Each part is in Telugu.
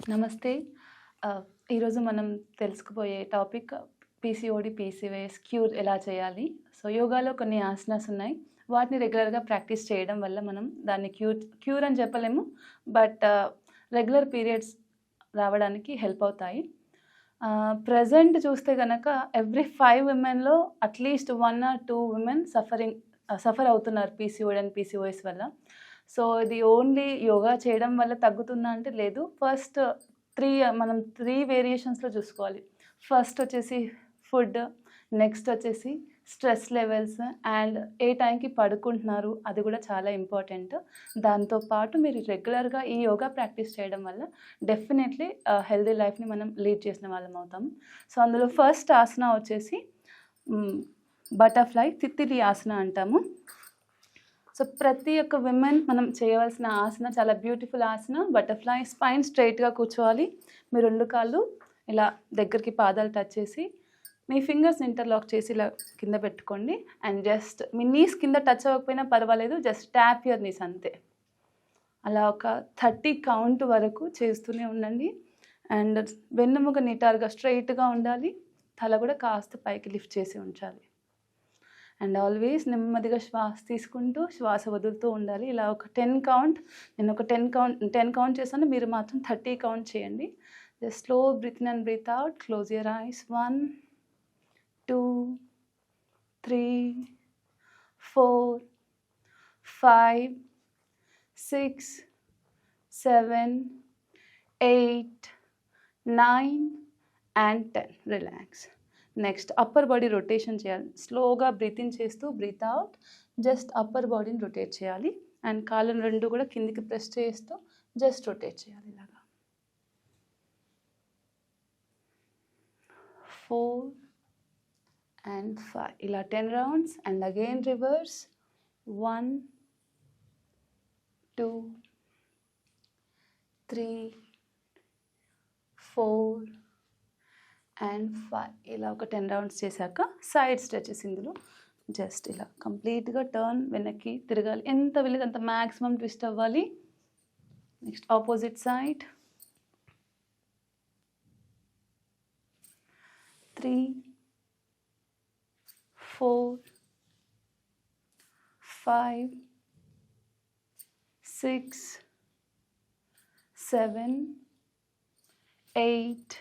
నమస్తే. ఈరోజు మనం తెలుసుకోబోయే టాపిక్ పీసీఓడి, పీసీఓఎస్ క్యూర్ ఎలా చేయాలి? సో, యోగాలో కొన్ని ఆసనాస్ ఉన్నాయి. వాటిని రెగ్యులర్‌గా ప్రాక్టీస్ చేయడం వల్ల మనం దాన్ని క్యూర్ అని చెప్పలేము. బట్ రెగ్యులర్ పీరియడ్స్ రావడానికి హెల్ప్ అవుతాయి. ప్రెజెంట్ చూస్తే గనక ఎవ్రీ 5 విమెన్‌లో అట్‌లీస్ట్ 1 ఆర్ 2 విమెన్ సఫర్ అవుతున్నారు పీసీఓడి అండ్ పీసీఓఎస్ వల్ల. సో, ఇది ఓన్లీ యోగా చేయడం వల్ల తగ్గుతుందా అంటే లేదు. ఫస్ట్ 3 వేరియేషన్స్‌లో చూసుకోవాలి. ఫస్ట్ వచ్చేసి ఫుడ్, నెక్స్ట్ వచ్చేసి స్ట్రెస్ లెవెల్స్ అండ్ ఏ టైంకి పడుకుంటున్నారు అది కూడా చాలా ఇంపార్టెంట్. దాంతో పాటు మీరు రెగ్యులర్‌గా ఈ యోగా ప్రాక్టీస్ చేయడం వల్ల డెఫినెట్‌లీ హెల్తీ లైఫ్‌ని మనం లీడ్ చేసిన వాళ్ళం అవుతాం. సో, అందులో ఫస్ట్ ఆసన వచ్చేసి బటర్‌ఫ్లై తిత్తిలి ఆసన అంటాము. సో, ప్రతి ఒక్క విమెన్ మనం చేయవలసిన ఆసన చాలా బ్యూటిఫుల్ ఆసన. బటర్‌ఫ్లై స్పైన్ స్ట్రెయిట్‌గా కూర్చోవాలి. మీ 2 కాళ్ళు ఇలా దగ్గరికి పాదాలు టచ్ చేసి మీ ఫింగర్స్ ఇంటర్లాక్ చేసి ఇలా కింద పెట్టుకోండి. అండ్ జస్ట్ మీ నీస్ కింద టచ్ అవ్వకపోయినా పర్వాలేదు. జస్ట్ ట్యాప్ యువర్ నీస్ అంతే. అలా ఒక 30 కౌంట్ వరకు చేస్తూనే ఉండండి. అండ్ వెన్నుముక నిటారుగా స్ట్రెయిట్‌గా ఉండాలి. తల కూడా కాస్త పైకి లిఫ్ట్ చేసి ఉంచాలి. అండ్ ఆల్వేస్ నెమ్మదిగా శ్వాస తీసుకుంటూ శ్వాస వదులుతూ ఉండాలి. ఇలా ఒక 10 కౌంట్, నేను ఒక 10 కౌంట్ చేశాను. మీరు మాత్రం 30 కౌంట్ చేయండి. Just slow breathe in and breathe out. Close your eyes. 1, 2, 3, 4, 5, 6, 7, 8, 9 and 10. Relax. Next upper body rotation చేయాలి. స్లోగా బ్రీత్ ఇన్ చేస్తూ బ్రీత్ అవుట్. జస్ట్ అప్పర్ బాడీని రొటేట్ చేయాలి. అండ్ కాళ్ళను 2 కూడా కిందికి ప్రెస్ చేస్తూ జస్ట్ రొటేట్ చేయాలి ఇలాగా. 4 and 5 ఇలా 10 rounds. And again reverse. 1, 2, 3, 4 and 5 ఇలా ఒక 10 రౌండ్స్ చేశాక సైడ్ స్ట్రెచెస్. ఇందులో జస్ట్ ఇలా కంప్లీట్గా టర్న్ వెనక్కి తిరగాలి. ఎంత వెళ్ళేది అంత మ్యాక్సిమం ట్విస్ట్ అవ్వాలి. Next opposite side. 3, 4, 5, 6, 7, 8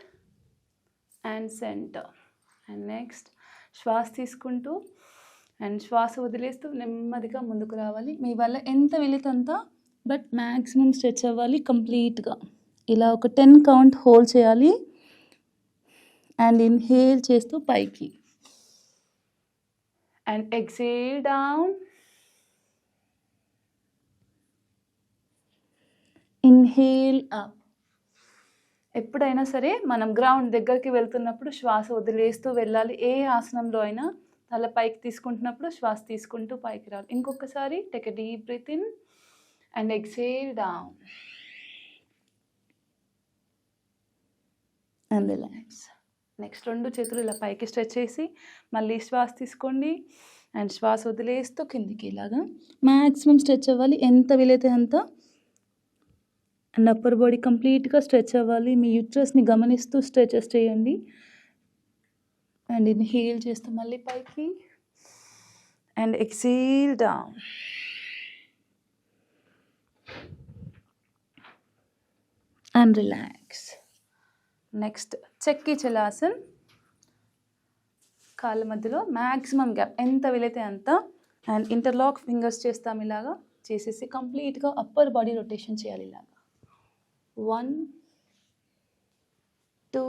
and centre. And next శ్వాస తీసుకుంటూ అండ్ శ్వాస వదిలేస్తూ నెమ్మదిగా ముందుకు రావాలి. మీ వల్ల ఎంత వీలైతే అంత, బట్ మ్యాక్సిమం స్ట్రెచ్ అవ్వాలి కంప్లీట్గా. ఇలా ఒక 10 కౌంట్ హోల్డ్ చేయాలి. అండ్ ఇన్హేల్ చేస్తూ పైకి and exhale down. Inhale up. ఎప్పుడైనా సరే మనం గ్రౌండ్ దగ్గరికి వెళ్తున్నప్పుడు శ్వాస వదిలేస్తూ వెళ్ళాలి. ఏ ఆసనంలో అయినా తల పైకి తీసుకుంటున్నప్పుడు శ్వాస తీసుకుంటూ పైకి రావాలి. ఇంకొకసారి take a deep breath in and exhale down and relax. Next 2 చేతులు ఇలా పైకి స్ట్రెచ్ చేసి మళ్ళీ శ్వాస తీసుకోండి అండ్ శ్వాస వదిలేస్తూ కిందికి ఇలాగా మ్యాక్సిమం స్ట్రెచ్ అవ్వాలి. ఎంత వీలైతే అంత. అండ్ అప్పర్ బాడీ కంప్లీట్గా స్ట్రెచ్ అవ్వాలి. మీ యూట్రస్ని గమనిస్తూ స్ట్రెచెస్ చేయండి. అండ్ ఇన్హేల్ చేస్తూ మళ్ళీ పైకి and exhale down and relax. Next Chakki Chalasan. కాళ్ళ మధ్యలో మ్యాక్సిమం గ్యాప్ ఎంత వీలైతే అంత. అండ్ ఇంటర్లాక్ ఫింగర్స్ చేస్తాం. ఇలాగా చేసేసి కంప్లీట్గా అప్పర్ బాడీ రొటేషన్ చేయాలి. ఇలాగా 1, 2,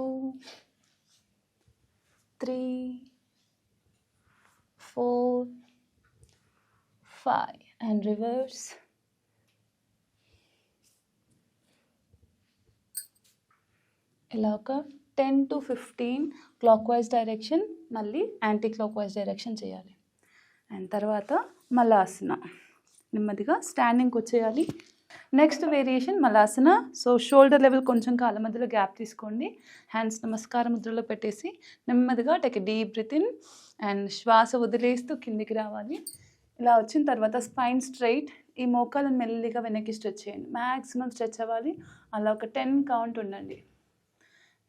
3, 4, 5 and reverse. ఇలా ఒక 10 to 15 క్లాక్ వైజ్ డైరెక్షన్, మళ్ళీ యాంటీ క్లాక్ వైజ్ డైరెక్షన్ చేయాలి. అండ్ తర్వాత మలాసన. నెమ్మదిగా స్టాండింగ్కి వచ్చేయాలి. Next variation Malasana. So, shoulder level కొంచెం కాళ్ళ మధ్యలో గ్యాప్ తీసుకోండి. హ్యాండ్స్ నమస్కార ముద్రలో పెట్టేసి నెమ్మదిగా take a deep breath in and శ్వాస వదిలేస్తూ కిందికి రావాలి. ఇలా వచ్చిన తర్వాత స్పైన్ స్ట్రైట్, ఈ మోకాలను మెల్లిగా వెనక్కి స్ట్రెచ్ చేయండి. మ్యాక్సిమం స్ట్రెచ్ అవ్వాలి. అలా ఒక 10 కౌంట్ ఉండండి.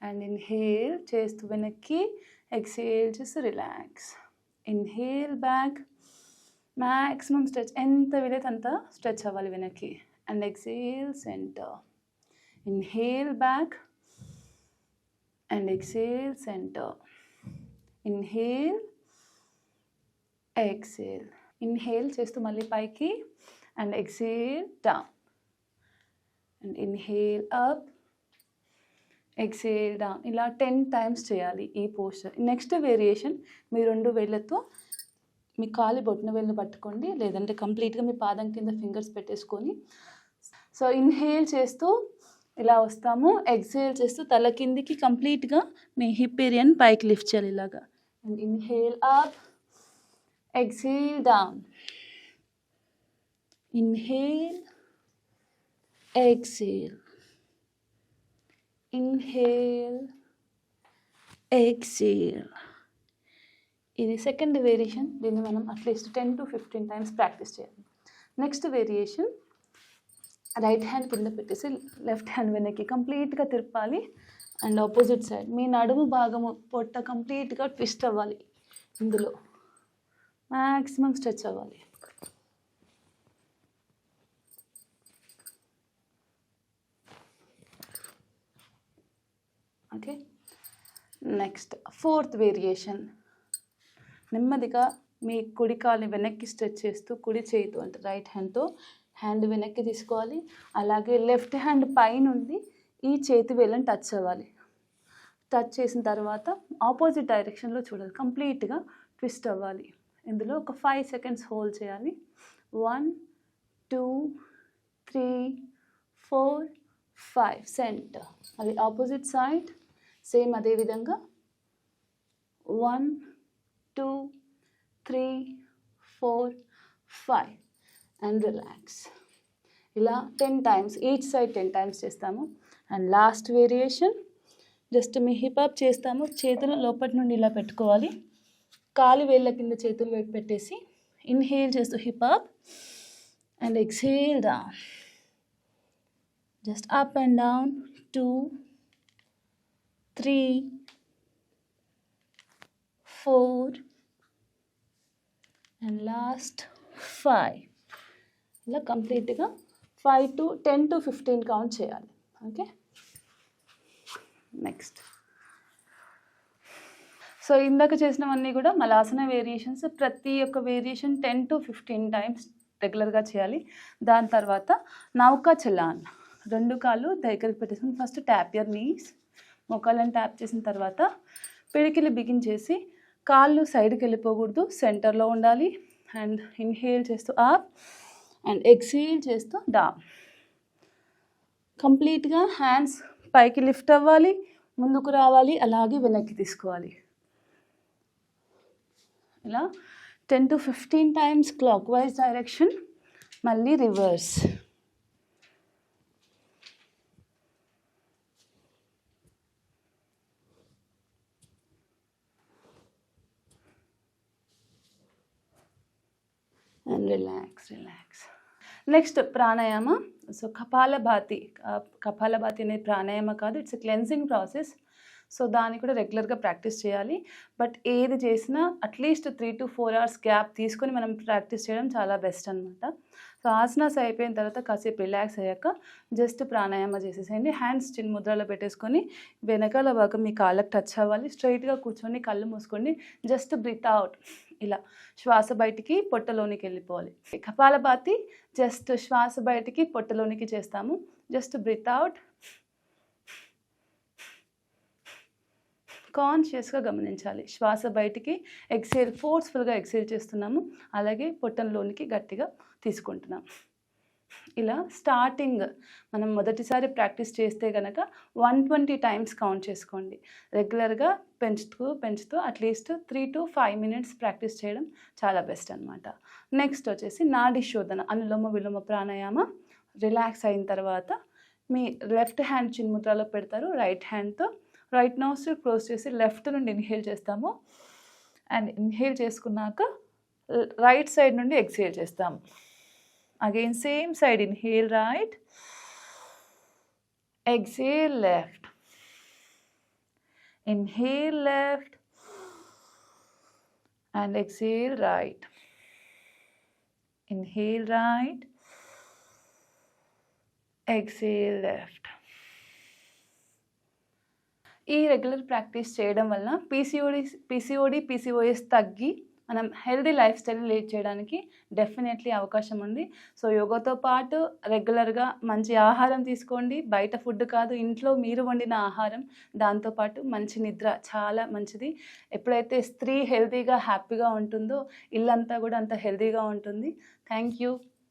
అండ్ ఇన్హేల్ చేస్తూ వెనక్కి, ఎక్సేల్ చేస్తూ relax. Inhale back, maximum stretch, ఎంత వీలైతే అంత స్ట్రెచ్ అవ్వాలి వెనక్కి. And exhale centre. Inhale back and exhale centre. Inhale, exhale. Inhale చేస్తూ మళ్ళీ పైకి and exhale down. And inhale up, exhale down. ఇలా 10 టైమ్స్ చేయాలి ఈ పోస్చర్. నెక్స్ట్ వేరియేషన్, మీ 2 వేళ్ళతో మీ కాలి బొట్టన వేళ్ళు పట్టుకోండి, లేదంటే కంప్లీట్గా మీ పాదం కింద ఫింగర్స్ పెట్టేసుకొని. సో ఇన్హేల్ చేస్తూ ఇలా వస్తాము, ఎక్సేల్ చేస్తూ తల కిందికి కంప్లీట్గా మీ హిప్ ఏరియాని పైకి లిఫ్ట్ చేయాలి ఇలాగా. And inhale up, exhale down. Inhale, exhale. Inhale, exhale. ఇది సెకండ్ వేరియేషన్. దీన్ని మనం అట్లీస్ట్ 10 to 15 టైమ్స్ ప్రాక్టీస్ చేయాలి. నెక్స్ట్ వేరియేషన్, రైట్ హ్యాండ్ కింద పెట్టేసి లెఫ్ట్ హ్యాండ్ వెనక్కి కంప్లీట్గా తిప్పాలి. అండ్ ఆపోజిట్ సైడ్ మీ నడుము భాగము పొట్ట కంప్లీట్గా ట్విస్ట్ అవ్వాలి. ఇందులో మ్యాక్సిమం స్ట్రెచ్ అవ్వాలి. Okay, next fourth variation. నెమ్మదిగా మీ కుడి కాలుని వెనక్కి స్ట్రెచ్ చేస్తూ కుడి చేయితో అంటే రైట్ హ్యాండ్తో హ్యాండ్ వెనక్కి తీసుకోవాలి. అలాగే లెఫ్ట్ హ్యాండ్ పైనుండి ఈ చేతి వేళ్ళని టచ్ అవ్వాలి. టచ్ చేసిన తర్వాత ఆపోజిట్ డైరెక్షన్లో చూడాలి, కంప్లీట్గా ట్విస్ట్ అవ్వాలి. ఇందులో ఒక 5 seconds హోల్డ్ చేయాలి. 1 2 3 4 5 సెంటర్. అది ఆపోజిట్ సైడ్ సేమ్ అదే విధంగా 1 2 3 4 5 అండ్ రిలాక్స్. ఇలా 10 టైమ్స్, ఈచ్ సైడ్ 10 టైమ్స్ చేస్తాము. And last variation, just me hip up చేస్తాము. చేతులు లోపటి నుండి ఇలా పెట్టుకోవాలి, కాలి వేళ్ళ కింద చేతులు వైపు పెట్టేసి ఇన్హేల్ చేస్తూ hip up and exhale down. Just up and down. 2 3 4 and last 5. ఇలా కంప్లీట్గా 10 to 15 కౌంట్ చేయాలి. Okay, next. సో ఇందాక చేసినవన్నీ కూడా మలాసన వేరియేషన్స్. ప్రతి ఒక్క వేరియేషన్ 10 to 15 టైమ్స్ రెగ్యులర్గా చేయాలి. దాని తర్వాత నౌకా చలాన్, 2 కాళ్ళు దగ్గరికి పెట్టేసుకుని ఫస్ట్ ట్యాప్ యువర్ నీస్. మోకాళ్ళని ట్యాప్ చేసిన తర్వాత పిడికిలి బిగించేసి కాళ్ళు సైడ్కి వెళ్ళిపోకూడదు, సెంటర్లో ఉండాలి. అండ్ ఇన్హేల్ చేస్తూ అప్ అండ్ ఎక్సేల్ చేస్తూ డౌన్. కంప్లీట్గా హ్యాండ్స్ పైకి లిఫ్ట్ అవ్వాలి, ముందుకు రావాలి, అలాగే వెనక్కి తీసుకోవాలి. ఇలా 10 to 15 times clockwise direction, మళ్ళీ reverse. And relax. Next pranayama. So kapalbhati అనేది ప్రాణాయామ కాదు, ఇట్స్ క్లెన్సింగ్ ప్రాసెస్. సో దాన్ని కూడా రెగ్యులర్గా ప్రాక్టీస్ చేయాలి. బట్ ఏది చేసినా అట్లీస్ట్ 3 to 4 hours గ్యాప్ తీసుకొని మనం ప్రాక్టీస్ చేయడం చాలా బెస్ట్ అనమాట. సో ఆసనాస్ అయిపోయిన తర్వాత కాసేపు రిలాక్స్ అయ్యాక జస్ట్ ప్రాణాయామ చేసేసేయండి. హ్యాండ్స్ చిన్న ముద్రలో పెట్టేసుకొని వెనకాల భాగం మీ కాళ్ళకి టచ్ అవ్వాలి. స్ట్రైట్గా కూర్చొని కళ్ళు మూసుకోండి. Just breathe out. ఇలా శ్వాస బయటికి పొట్టలోనికి వెళ్ళిపోవాలి. కపాలభాతి జస్ట్ శ్వాస బయటికి పొట్టలోనికి చేస్తాము. జస్ట్ బ్రీత్ అవుట్, కాన్షియస్గా గమనించాలి. శ్వాస బయటికి, ఎక్సేల్ ఫోర్స్ఫుల్గా ఎక్సేల్ చేస్తున్నాము, అలాగే పొట్టంలోనికి గట్టిగా తీసుకుంటున్నాం. ఇలా స్టార్టింగ్ మనం మొదటిసారి ప్రాక్టీస్ చేస్తే కనుక 120 టైమ్స్ కౌంట్ చేసుకోండి. రెగ్యులర్గా పెంచుతూ అట్లీస్ట్ 3 to 5 minutes ప్రాక్టీస్ చేయడం చాలా బెస్ట్ అనమాట. నెక్స్ట్ వచ్చేసి నాడి శోధన, అనులోమ విలోమ ప్రాణాయామ. రిలాక్స్ అయిన తర్వాత మీ లెఫ్ట్ హ్యాండ్ చిన్ముద్రలో పెడతారు. రైట్ హ్యాండ్తో రైట్ నోస్ట్రిల్ క్లోజ్ చేసి లెఫ్ట్ నుండి ఇన్హేల్ చేస్తాము. అండ్ ఇన్హేల్ చేసుకున్నాక రైట్ సైడ్ నుండి ఎక్సేల్ చేస్తాము. Again, same side. Inhale right. Exhale left. Inhale left. And exhale right. Inhale right. Exhale left. ఈ రెగ్యులర్ ప్రాక్టీస్ చేయడం వలన పీసీఓఎస్ తగ్గి మనం హెల్దీ లైఫ్ స్టైల్ లీడ్ చేయడానికి డెఫినెట్లీ అవకాశం ఉంది. సో యోగాతో పాటు రెగ్యులర్గా మంచి ఆహారం తీసుకోండి. బయట ఫుడ్ కాదు, ఇంట్లో మీరు వండిన ఆహారం. దాంతోపాటు మంచి నిద్ర చాలా మంచిది. ఎప్పుడైతే స్త్రీ హెల్తీగా హ్యాపీగా ఉంటుందో ఇల్లంతా కూడా అంత హెల్తీగా ఉంటుంది. Thank you.